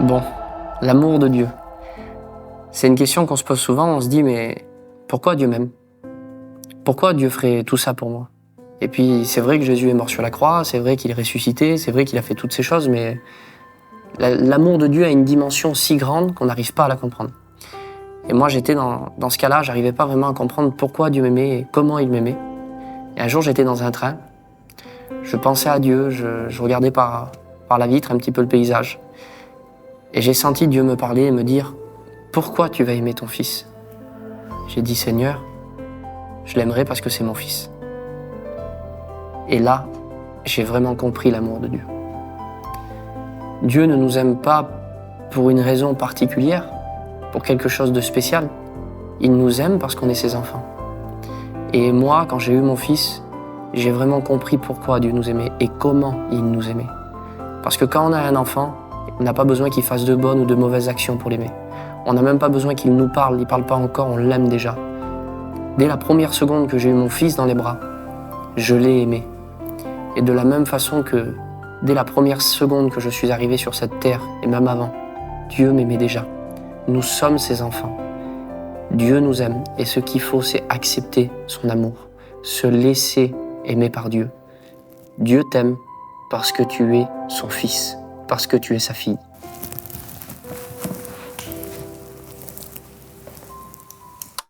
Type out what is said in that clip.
Bon, l'amour de Dieu. C'est une question qu'on se pose souvent, on se dit mais pourquoi Dieu m'aime? Pourquoi Dieu ferait tout ça pour moi? Et puis c'est vrai que Jésus est mort sur la croix, c'est vrai qu'il est ressuscité, c'est vrai qu'il a fait toutes ces choses, mais l'amour de Dieu a une dimension si grande qu'on n'arrive pas à la comprendre. Et moi j'étais dans ce cas-là, j'arrivais pas vraiment à comprendre pourquoi Dieu m'aimait et comment il m'aimait. Et un jour j'étais dans un train, je pensais à Dieu, je regardais par la vitre un petit peu le paysage. Et j'ai senti Dieu me parler et me dire « Pourquoi tu vas aimer ton fils ?» J'ai dit « Seigneur, je l'aimerai parce que c'est mon fils. » Et là, j'ai vraiment compris l'amour de Dieu. Dieu ne nous aime pas pour une raison particulière, pour quelque chose de spécial. Il nous aime parce qu'on est ses enfants. Et moi, quand j'ai eu mon fils, j'ai vraiment compris pourquoi Dieu nous aimait et comment il nous aimait. Parce que quand on a un enfant, on n'a pas besoin qu'il fasse de bonnes ou de mauvaises actions pour l'aimer. On n'a même pas besoin qu'il nous parle, il ne parle pas encore, on l'aime déjà. Dès la première seconde que j'ai eu mon fils dans les bras, je l'ai aimé. Et de la même façon que dès la première seconde que je suis arrivé sur cette terre, et même avant, Dieu m'aimait déjà. Nous sommes ses enfants. Dieu nous aime et ce qu'il faut, c'est accepter son amour, se laisser aimer par Dieu. Dieu t'aime parce que tu es son fils, parce que tu es sa fille.